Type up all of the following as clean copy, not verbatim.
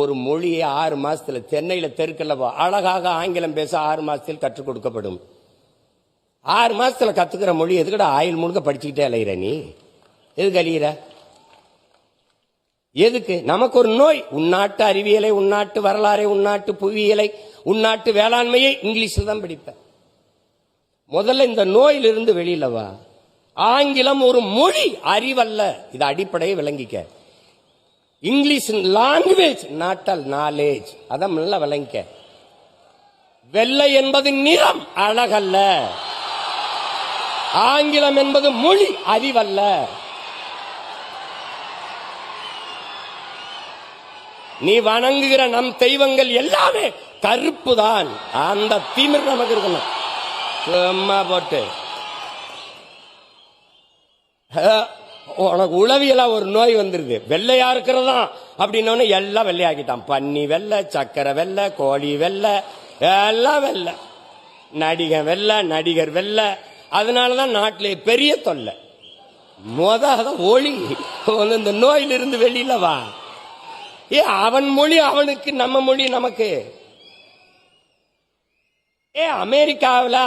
ஒரு மொழியை 6 மாசத்துல சென்னையில தெருக்கல்லவா அழகாக ஆங்கிலம் பேச 6 மாசத்தில் கற்றுக் கொடுக்கப்படும். 6 மாசத்துல கத்துக்கிற மொழி எதுக்கடா ஆயில் முழுக்க படிச்சுக்கிட்டே அலையிற நீ? எதுக்கு அழியிற? எதுக்கு? நமக்கு ஒரு நோய். உள்நாட்டு அறிவியலை, உள்நாட்டு வரலாறை, உள்நாட்டு புவியியலை, உள்நாட்டு வேளாண்மையை இங்கிலீஷில் தான் படிப்பேன். முதல்ல இந்த நோயிலிருந்து வெளியில வா. ஆங்கிலம் ஒரு மொழி, அறிவல்ல. இது அடிப்படையை விளங்கிக்க. English language, not knowledge. அதான் நல்லா விளங்கிக்க. வெள்ளை என்பது நிறம், அழகல்ல. ஆங்கிலம் என்பது மொழி, அறிவல்ல. நீ வணங்குகிற நம் தெய்வங்கள் எல்லாமே கருப்பு தான். அந்த திமிர் நமக்கு இருக்கணும். சும்மா போட்டு உனக்கு உளவியலா ஒரு நோய் வந்துருது. வெள்ளையா இருக்கிறதா அப்படின்னு எல்லாம் வெள்ளையாக்கிட்டான். பன்னி வெள்ளை, சக்கரை வெள்ளை, கோழி வெள்ளை, எல்லாம் வெள்ளை. நடிகர் வெள்ளை, நடிகர் வெள்ளை. அதனாலதான் நாட்டிலே பெரிய தொல்லை. ஒளி இந்த நோயிலிருந்து வெளியில வா. அவன் மொழி அவனுக்கு, நம்ம மொழி நமக்கு.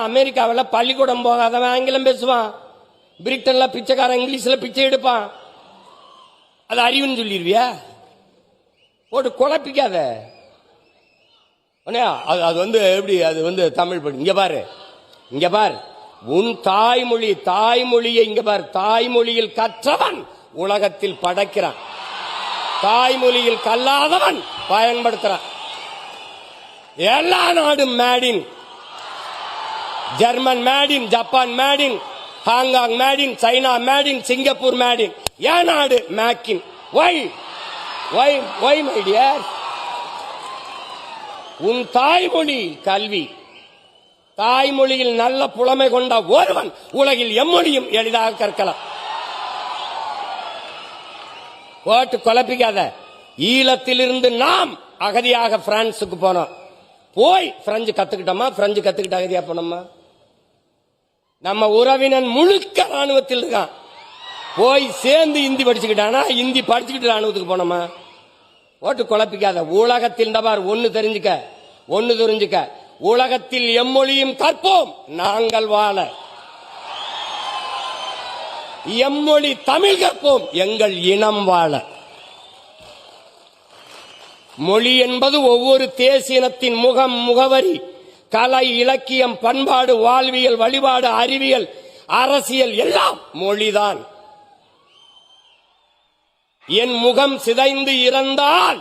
அமெரிக்காவில் பள்ளிக்கூடம் போகாதவன் ஆங்கிலம் பேசுவான். பிரிட்டன்ல பிச்சைக்காரன் இங்கிலீஷ்ல பிச்சை எடுப்பான். அது அறிவுன்னு சொல்லிடுவியா? போட்டு குழப்பிக்காத. அது எப்படி? அது தமிழ் படி. இங்க பாரு உன் தாய்மொழியை இங்க பாரு. தாய்மொழியில் கற்றவன் உலகத்தில் படைக்கிறான். தாய்மொழியில் கல்லாதவன் பயன்படுத்துறான். எல்லா நாடும் maiden. German maiden, Japan maiden, Hong Kong maiden, China maiden, Singapore maiden. ஏன் நாடு மேக்கின்? My dear? உன் தாய்மொழி கல்வி. தாய்மொழியில் நல்ல புலமை கொண்ட ஒருவன் உலகில் எம்மொழியும் எளிதாக கற்கலாம். போட்டு குழப்பிக்காத. ஈழத்திலிருந்து நாம் அகதியாக பிரான்சுக்கு போனோம். போய் பிரெஞ்சு கத்துக்கிட்டோமா? பிரெஞ்சு கத்துக்கிட்ட அகதியா போனோமா? நம்ம உறவினன் முழுக்க ராணுவத்தில் இருக்கான். போய் சேர்ந்து இந்தி படிச்சுக்கிட்டானா? இந்தி படிச்சுக்கிட்டு ராணுவத்துக்கு போனோமா? போட்டு குழப்பிக்காத. உலகத்தில் ஒன்னு தெரிஞ்சுக்க. உலகத்தில் எம்மொழியும் கற்போம், நாங்கள் வாழ. எம்மொழி தமிழ் கற்போம், எங்கள் இனம் வாழ. மொழி என்பது ஒவ்வொரு தேசியத்தின் முகம், முகவரி. கலை, இலக்கியம், பண்பாடு, வாழ்வியல், வழிபாடு, அறிவியல், அரசியல் எல்லாம் மொழிதான். என் முகம் சிதைந்து இறந்தால்